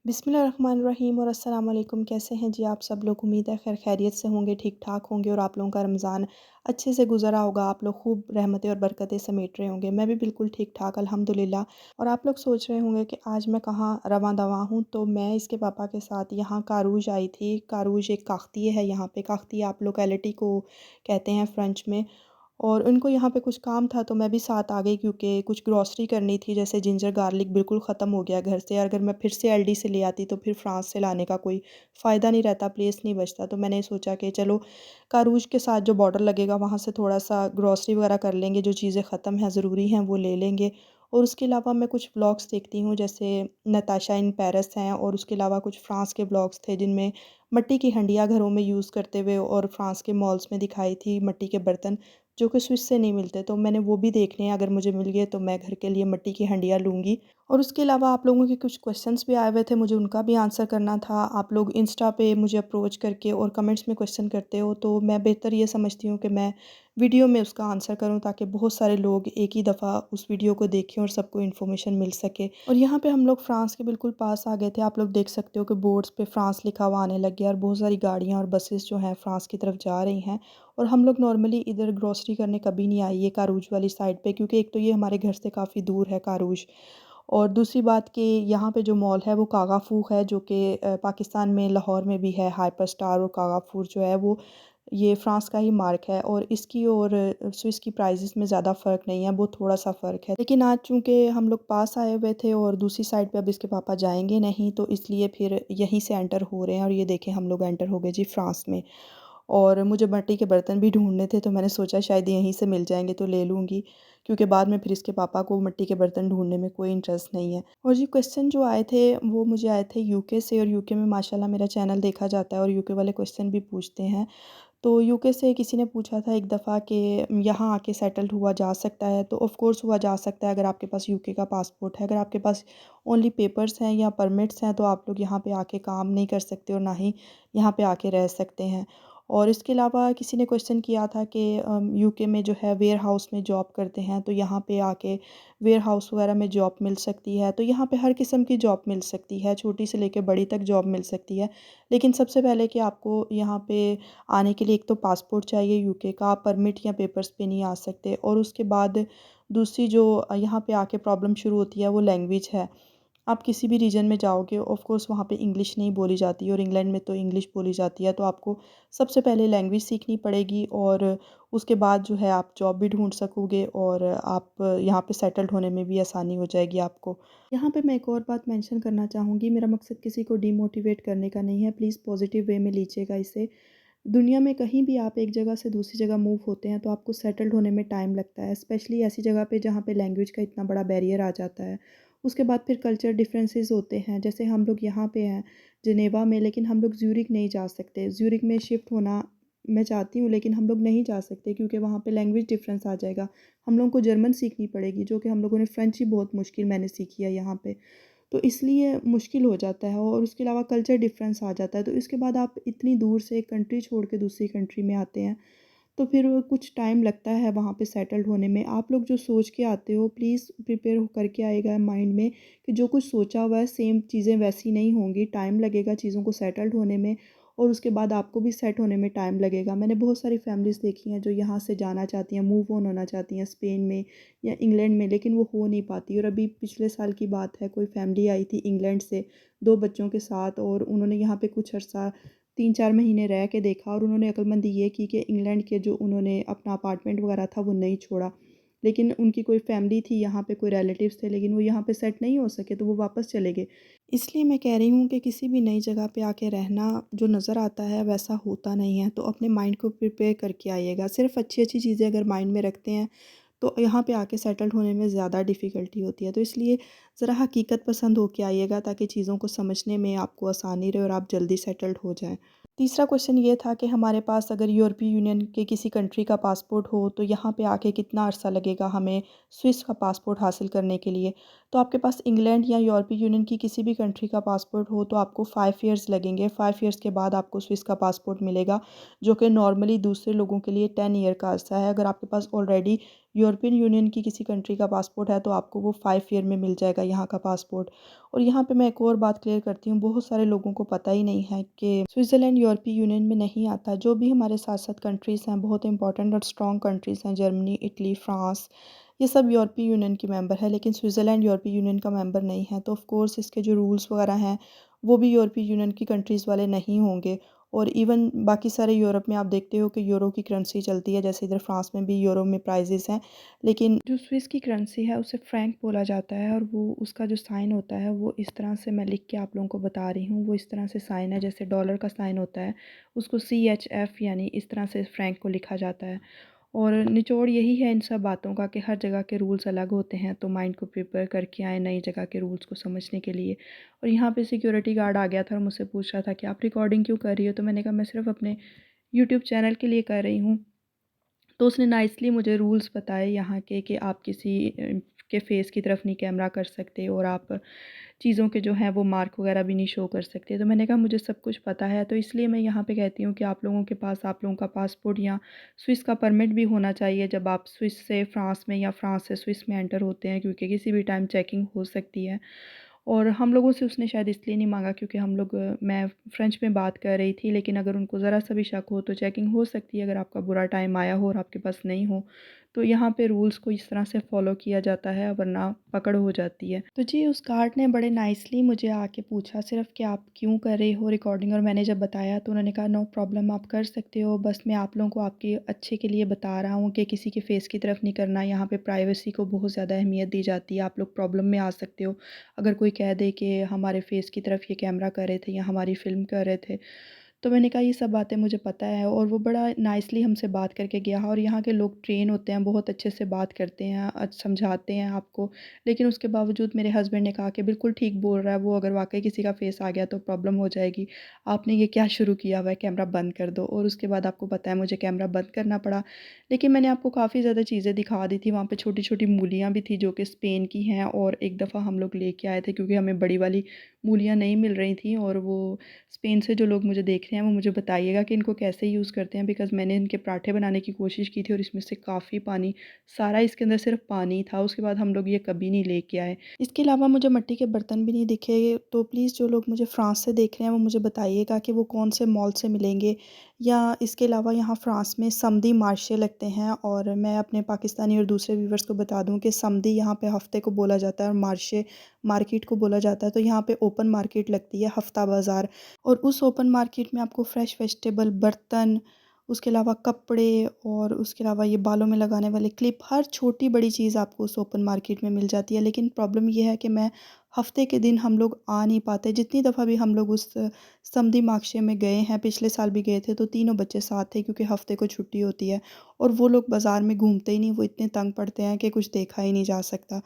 बिस्मिल्लाहिर्रहमानिर्रहीम और अस्सलाम वालेकुम। कैसे हैं जी आप सब लोग? उम्मीद है खैर खैरियत से होंगे, ठीक-ठाक होंगे और आप लोगों का रमज़ान अच्छे से गुज़रा होगा। आप लोग खूब रहमतें और बरकतें समेट रहे होंगे। मैं भी बिल्कुल ठीक-ठाक अल्हम्दुलिल्लाह। और आप लोग सोच रहे होंगे कि आज मैं कहाँ रवां-दवां हूँ, तो मैं इसके पापा के साथ यहाँ कारूज आई थी। कारूज एक काख्तिये है यहाँ पे, काख्तिया आप लोकेलिटी को कहते हैं फ्रेंच में। और उनको यहाँ पे कुछ काम था तो मैं भी साथ आ गई क्योंकि कुछ ग्रॉसरी करनी थी, जैसे जिंजर गार्लिक बिल्कुल ख़त्म हो गया घर से। अगर मैं फिर से एलडी से ले आती तो फिर फ्रांस से लाने का कोई फ़ायदा नहीं रहता, प्लेस नहीं बचता। तो मैंने सोचा कि चलो कारूज के साथ जो बॉर्डर लगेगा वहाँ से थोड़ा सा ग्रॉसरी वगैरह कर लेंगे, जो चीज़ें ख़त्म हैं ज़रूरी हैं वो ले लेंगे। और उसके अलावा मैं कुछ ब्लॉग्स देखती हूँ, जैसे नताशा इन पेरिस हैं, और उसके अलावा कुछ फ्रांस के ब्लॉग्स थे जिनमें मिट्टी की हंडियाँ घरों में यूज़ करते हुए और फ्रांस के मॉल्स में दिखाई थी मिट्टी के बर्तन, जो कि स्विस से नहीं मिलते। तो मैंने वो भी देखने हैं, अगर मुझे मिल गए तो मैं घर के लिए मिट्टी की हंडियाँ लूँगी। और उसके अलावा आप लोगों के कुछ क्वेश्चंस भी आए हुए थे, मुझे उनका भी आंसर करना था। आप लोग इंस्टा पे मुझे अप्रोच करके और कमेंट्स में क्वेश्चन करते हो, तो मैं बेहतर ये समझती हूँ कि मैं वीडियो में उसका आंसर करूँ, ताकि बहुत सारे लोग एक ही दफ़ा उस वीडियो को देखें और सबको इन्फॉर्मेशन मिल सके। और यहाँ पे हम लोग फ्रांस के बिल्कुल पास आ गए थे। आप लोग देख सकते हो कि बोर्ड्स पे फ्रांस लिखा हुआ आने लग गया, और बहुत सारी गाड़ियाँ और बसेस जो हैं फ्रांस की तरफ जा रही हैं। और हम लोग नॉर्मली इधर ग्रॉसरी करने कभी नहीं आए ये कारूज वाली साइड पे, क्योंकि एक तो ये हमारे घर से काफ़ी दूर है कारूज। और दूसरी बात कि यहाँ पे जो मॉल है वो कागाफू है, जो कि पाकिस्तान में लाहौर में भी है। हाइपर स्टार और कागाफूर जो है वो ये फ्रांस का ही मार्क है, और इसकी और स्विस की प्राइसेस में ज़्यादा फ़र्क नहीं है, बहुत थोड़ा सा फ़र्क है। लेकिन आज चूँकि हम लोग पास आए हुए थे और दूसरी साइड पे अब इसके पापा जाएंगे नहीं, तो इसलिए फिर यहीं से एंटर हो रहे हैं। और ये देखें हम लोग एंटर हो गए जी फ्रांस में। और मुझे मिट्टी के बर्तन भी ढूँढने थे, तो मैंने सोचा शायद यहीं से मिल जाएँगे तो ले लूँगी, क्योंकि बाद में फिर इसके पापा को मिट्टी के बर्तन ढूँढने में कोई इंटरेस्ट नहीं है। और जी क्वेश्चन जो आए थे वो मुझे आए थे यूके से, और यूके में माशाल्लाह मेरा चैनल देखा जाता है और यूके वाले क्वेश्चन भी पूछते हैं। तो यूके से किसी ने पूछा था एक दफ़ा कि यहाँ आके सेटल्ड हुआ जा सकता है? तो ऑफ़ कोर्स हुआ जा सकता है, अगर आपके पास यूके का पासपोर्ट है। अगर आपके पास ओनली पेपर्स हैं या परमिट्स हैं, तो आप लोग यहाँ पे आके काम नहीं कर सकते और ना ही यहाँ पे आके रह सकते हैं। और इसके अलावा किसी ने क्वेश्चन किया था कि यूके में जो है वेयर हाउस में जॉब करते हैं, तो यहाँ पे आके वेयर हाउस वगैरह में जॉब मिल सकती है? तो यहाँ पे हर किस्म की जॉब मिल सकती है, छोटी से लेके बड़ी तक जॉब मिल सकती है। लेकिन सबसे पहले कि आपको यहाँ पे आने के लिए एक तो पासपोर्ट चाहिए यूके का, आप परमिट या पेपर्स पे नहीं आ सकते। और उसके बाद दूसरी जो यहाँ पे आके प्रॉब्लम शुरू होती है वो लैंग्वेज है। आप किसी भी रीजन में जाओगे, ऑफ़ कोर्स वहाँ पे इंग्लिश नहीं बोली जाती, और इंग्लैंड में तो इंग्लिश बोली जाती है। तो आपको सबसे पहले लैंग्वेज सीखनी पड़ेगी, और उसके बाद जो है आप जॉब भी ढूँढ सकोगे, और आप यहाँ पे सेटल्ड होने में भी आसानी हो जाएगी आपको। यहाँ पे मैं एक और बात मेंशन करना चाहूँगी, मेरा मकसद किसी को डिमोटिवेट करने का नहीं है, प्लीज़ पॉज़िटिव वे में लीजिएगा इसे। दुनिया में कहीं भी आप एक जगह से दूसरी जगह मूव होते हैं तो आपको सेटल्ड होने में टाइम लगता है, स्पेशली ऐसी जगह पे जहाँ पे लैंग्वेज का इतना बड़ा बैरियर आ जाता है। उसके बाद फिर कल्चर डिफरेंसेस होते हैं, जैसे हम लोग यहाँ पे हैं जिनेवा में, लेकिन हम लोग ज़्यूरिख नहीं जा सकते। ज़्यूरिख में शिफ्ट होना मैं चाहती हूँ, लेकिन हम लोग नहीं जा सकते क्योंकि वहाँ पे लैंग्वेज डिफरेंस आ जाएगा। हम लोगों को जर्मन सीखनी पड़ेगी, जो कि हम लोगों ने फ्रेंच ही बहुत मुश्किल मैंने सीखी है यहाँ पे। तो इसलिए मुश्किल हो जाता है, और उसके अलावा कल्चर डिफरेंस आ जाता है। तो इसके बाद आप इतनी दूर से एक कंट्री छोड़ के दूसरी कंट्री में आते हैं, तो फिर वो कुछ टाइम लगता है वहाँ पे सेटल्ड होने में। आप लोग जो सोच के आते हो प्लीज़ प्रिपेयर करके आइएगा माइंड में कि जो कुछ सोचा हुआ है सेम चीज़ें वैसी नहीं होंगी, टाइम लगेगा चीज़ों को सेटल्ड होने में, और उसके बाद आपको भी सेट होने में टाइम लगेगा। मैंने बहुत सारी फैमिलीज़ देखी हैं जो यहाँ से जाना चाहती हैं, मूव ऑन होना चाहती हैं स्पेन में या इंग्लैंड में, लेकिन वो हो नहीं पाती। और अभी पिछले साल की बात है, कोई फैमिली आई थी इंग्लैंड से 2 बच्चों के साथ, और उन्होंने यहाँ पे कुछ अर्सा 3-4 महीने रह के देखा, और उन्होंने अक्लमंदी ये की कि इंग्लैंड के जो उन्होंने अपना अपार्टमेंट वगैरह था वो नहीं छोड़ा। लेकिन उनकी कोई फैमिली थी यहाँ पे, कोई रिलेटिव्स थे, लेकिन वो यहाँ पे सेट नहीं हो सके तो वो वापस चले गए। इसलिए मैं कह रही हूँ कि किसी भी नई जगह पे आके रहना जो नज़र आता है वैसा होता नहीं है, तो अपने माइंड को प्रिपेयर करके आइएगा। सिर्फ़ अच्छी-अच्छी चीज़ें अगर माइंड में रखते हैं तो यहाँ पे आके सेटल्ड होने में ज़्यादा डिफ़िकल्टी होती है। तो इसलिए ज़रा हकीकत पसंद होके आइएगा, ताकि चीज़ों को समझने में आपको आसानी रहे और आप जल्दी सेटल्ड हो जाएँ। तीसरा क्वेश्चन ये था कि हमारे पास अगर यूरोपीय यूनियन के किसी कंट्री का पासपोर्ट हो तो यहाँ पे आके कितना अरसा लगेगा हमें स्विस का पासपोर्ट हासिल करने के लिए? तो आपके पास इंग्लैंड या यूरोपीय यूनियन की किसी भी कंट्री का पासपोर्ट हो तो आपको 5 ईयर्स लगेंगे। 5 ईयर्स के बाद आपको स्विस का पासपोर्ट मिलेगा, जो कि नॉर्मली दूसरे लोगों के लिए 10 ईयर का अरसा है। अगर आपके पास ऑलरेडी यूरोपियन यूनियन की किसी कंट्री का पासपोर्ट है तो आपको वो 5 ईयर में मिल जाएगा यहाँ का पासपोर्ट। और यहाँ पे मैं एक और बात क्लियर करती हूँ, बहुत सारे लोगों को पता ही नहीं है कि स्विट्ज़रलैंड यूरोपीय यूनियन में नहीं आता। जो भी हमारे साथ-साथ कंट्रीज़ हैं, बहुत इंपॉर्टेंट और स्ट्रॉन्ग कंट्रीज़ हैं, जर्मनी, इटली, फ्रांस, ये सब यूरोपीय यूनियन की मेंबर है, लेकिन स्विट्ज़रलैंड यूरोपीय यूनियन का मेंबर नहीं है। तो ऑफ़ कोर्स इसके जो रूल्स वगैरह हैं, वो भी यूरोपीय यूनियन की कंट्रीज़ वाले नहीं होंगे। और इवन बाकी सारे यूरोप में आप देखते हो कि यूरो की करेंसी चलती है, जैसे इधर फ्रांस में भी यूरो में प्राइजेज़ हैं। लेकिन जो स्विस की करेंसी है उसे फ्रैंक बोला जाता है, और वो उसका जो साइन होता है वो इस तरह से मैं लिख के आप लोगों को बता रही हूँ। वो इस तरह से साइन है, जैसे डॉलर का साइन होता है, उसको CHF यानी इस तरह से फ्रैंक को लिखा जाता है। और निचोड़ यही है इन सब बातों का कि हर जगह के रूल्स अलग होते हैं, तो माइंड को प्रिपेयर करके आए नई जगह के रूल्स को समझने के लिए। और यहाँ पे सिक्योरिटी गार्ड आ गया था और मुझसे पूछ रहा था कि आप रिकॉर्डिंग क्यों कर रही हो? तो मैंने कहा मैं सिर्फ अपने यूट्यूब चैनल के लिए कर रही हूँ। तो उसने नाइसली मुझे रूल्स बताए यहाँ के कि आप किसी के फेस की तरफ नहीं कैमरा कर सकते, और आप चीज़ों के जो हैं वो मार्क वगैरह भी नहीं शो कर सकते। तो मैंने कहा मुझे सब कुछ पता है, तो इसलिए मैं यहाँ पे कहती हूँ कि आप लोगों के पास आप लोगों का पासपोर्ट या स्विस का परमिट भी होना चाहिए जब आप स्विस से फ्रांस में या फ्रांस से स्विस में एंटर होते हैं, क्योंकि किसी भी टाइम चेकिंग हो सकती है। और हम लोगों से उसने शायद इसलिए नहीं मांगा क्योंकि हम लोग मैं फ़्रेंच में बात कर रही थी, लेकिन अगर उनको ज़रा सा भी शक हो तो चेकिंग हो सकती है, अगर आपका बुरा टाइम आया हो और आपके पास नहीं हो। तो यहाँ पे रूल्स को इस तरह से फ़ॉलो किया जाता है, वरना पकड़ हो जाती है। तो जी, उस गार्ड ने बड़े नाइसली मुझे आके पूछा सिर्फ़ कि आप क्यों कर रहे हो रिकॉर्डिंग, और मैंने जब बताया तो उन्होंने कहा नो प्रॉब्लम, आप कर सकते हो, बस मैं आप लोगों को आपके अच्छे के लिए बता रहा हूँ कि किसी के फ़ेस की तरफ नहीं करना। यहाँ पे प्राइवेसी को बहुत ज़्यादा अहमियत दी जाती है, आप लोग प्रॉब्लम में आ सकते हो अगर कोई कह दे कि हमारे फेस की तरफ ये कैमरा कर रहे थे या हमारी फ़िल्म कर रहे थे। तो मैंने कहा ये सब बातें मुझे पता है, और वो बड़ा नाइसली हमसे बात करके गया। और यहाँ के लोग ट्रेन होते हैं, बहुत अच्छे से बात करते हैं, समझाते हैं आपको। लेकिन उसके बावजूद मेरे हस्बैंड ने कहा कि बिल्कुल ठीक बोल रहा है वो, अगर वाक़ई किसी का फ़ेस आ गया तो प्रॉब्लम हो जाएगी। आपने ये क्या शुरू किया हुआ है, कैमरा बंद कर दो। और उसके बाद आपको पता है मुझे कैमरा बंद करना पड़ा। लेकिन मैंने आपको काफ़ी ज़्यादा चीज़ें दिखा दी थी, वहाँ पे छोटी-छोटी मूलियाँ भी थी जो कि स्पेन की हैं, और एक दफ़ा हम लोग लेके आए थे क्योंकि हमें बड़ी वाली मूलियाँ नहीं मिल रही थी। और वो स्पेन से जो लोग मुझे देख रहे हैं वो मुझे बताइएगा कि इनको कैसे यूज़ करते हैं, बिकॉज़ मैंने इनके पराठे बनाने की कोशिश की थी और इसमें से काफ़ी पानी, सारा इसके अंदर सिर्फ पानी था। उसके बाद हम लोग ये कभी नहीं लेके आए। इसके अलावा मुझे मिट्टी के बर्तन भी नहीं दिखे, तो प्लीज़ जो लोग मुझे फ्रांस से देख रहे हैं वो मुझे बताइएगा कि वो कौन से मॉल से मिलेंगे। या इसके अलावा यहाँ फ्रांस में समदी मार्शे लगते हैं, और मैं अपने पाकिस्तानी और दूसरे व्यूवर्स को बता दूँ कि समदी यहाँ पे हफ़्ते को बोला जाता है और मार्शे मार्केट को बोला जाता है। तो यहाँ पे ओपन मार्केट लगती है, हफ्ता बाज़ार। और उस ओपन मार्केट में आपको फ्रेश वेजिटेबल, बर्तन, उसके अलावा कपड़े, और उसके अलावा ये बालों में लगाने वाले क्लिप, हर छोटी-बड़ी चीज़ आपको उस ओपन मार्केट में मिल जाती है। लेकिन प्रॉब्लम ये है कि मैं हफ़्ते के दिन हम लोग आ नहीं पाते। जितनी दफ़ा भी हम लोग उस समदी मार्शे में गए हैं, पिछले साल भी गए थे, तो तीनों बच्चे साथ थे क्योंकि हफ़्ते को छुट्टी होती है, और वो लोग बाज़ार में घूमते ही नहीं, वो इतने तंग पड़ते हैं कि कुछ देखा ही नहीं जा सकता।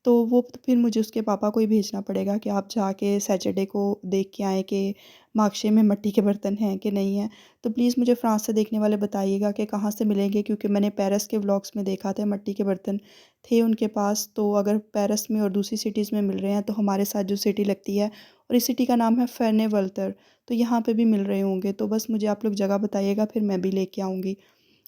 तो वो तो फिर मुझे उसके पापा को ही भेजना पड़ेगा कि आप जाके सैटरडे को देख के आएँ कि मार्शे में मिट्टी के बर्तन हैं कि नहीं हैं। तो प्लीज़ मुझे फ्रांस से देखने वाले बताइएगा कि कहाँ से मिलेंगे, क्योंकि मैंने पेरिस के व्लॉग्स में देखा था मिट्टी के बर्तन थे उनके पास। तो अगर पेरिस में और दूसरी सिटीज़ में मिल रहे हैं तो हमारे साथ जो सिटी लगती है, और इस सिटी का नाम है फेर्ने-वल्तर, तो यहाँ पे भी मिल रहे होंगे। तो बस मुझे आप लोग जगह बताइएगा, फिर मैं भी लेके आऊँगी।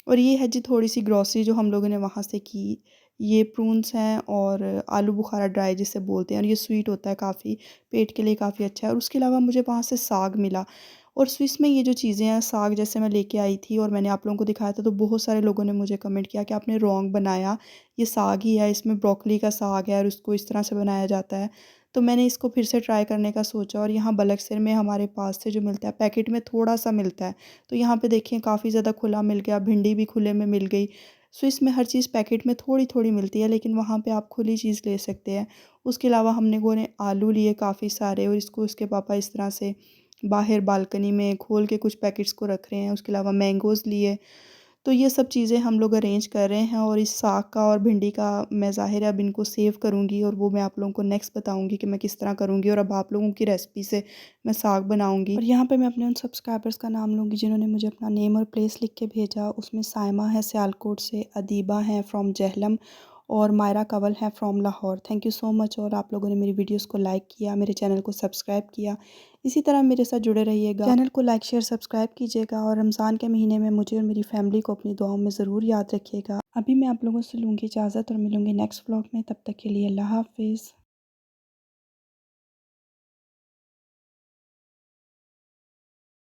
और ये है जी थोड़ी-सी ग्रॉसरी जो हम लोगों ने वहाँ से की। ये प्रून्स हैं और आलू बुखारा ड्राई जिसे बोलते हैं, और ये स्वीट होता है काफ़ी, पेट के लिए काफ़ी अच्छा है। और उसके अलावा मुझे वहाँ से साग मिला। और स्विस में ये जो चीज़ें हैं, साग जैसे मैं लेके आई थी और मैंने आप लोगों को दिखाया था, तो बहुत सारे लोगों ने मुझे कमेंट किया कि आपने रॉन्ग बनाया, ये साग ही है, इसमें ब्रोकोली का साग है और उसको इस तरह से बनाया जाता है। तो मैंने इसको फिर से ट्राई करने का सोचा, और यहाँ बलकसर में हमारे पास से जो मिलता है, पैकेट में थोड़ा-सा मिलता है। तो यहाँ पे देखिए काफ़ी ज़्यादा खुला मिल गया, भिंडी भी खुले में मिल गई। स्विस में हर चीज़ पैकेट में थोड़ी-थोड़ी मिलती है, लेकिन वहाँ पे आप खुली चीज़ ले सकते हैं। उसके अलावा हम लोगों ने आलू लिए काफ़ी सारे, और इसको उसके पापा इस तरह से बाहर बालकनी में खोल के कुछ पैकेट्स को रख रहे हैं। उसके अलावा मैंगोज़ लिए। तो ये सब चीज़ें हम लोग अरेंज कर रहे हैं, और इस साग का और भिंडी का मैं ज़ाहिर है अब इनको सेव करूँगी, और वो मैं आप लोगों को नेक्स्ट बताऊँगी कि मैं किस तरह करूँगी, और अब आप लोगों की रेसिपी से मैं साग बनाऊँगी। और यहाँ पे मैं अपने उन सब्सक्राइबर्स का नाम लूँगी जिन्होंने मुझे अपना नेम और प्लेस लिख के भेजा। उसमें साइमा है सियालकोट से, अदीबा है फ्रॉम जेहलम, और मायरा कंवल है from Lahore. Thank you so much. और आप लोगों ने मेरी वीडियोस को लाइक किया, मेरे चैनल को सब्सक्राइब किया। इसी तरह मेरे साथ जुड़े रहिएगा। चैनल को लाइक शेयर सब्सक्राइब कीजिएगा और रमज़ान के महीने में मुझे और मेरी फैमिली को अपनी दुआओं में ज़रूर याद रखिएगा। अभी मैं आप लोगों से लूँगी इजाज़त और मिलूँगी नेक्स्ट व्लॉग में। तब तक के लिए अल्लाह हाफ़िज़।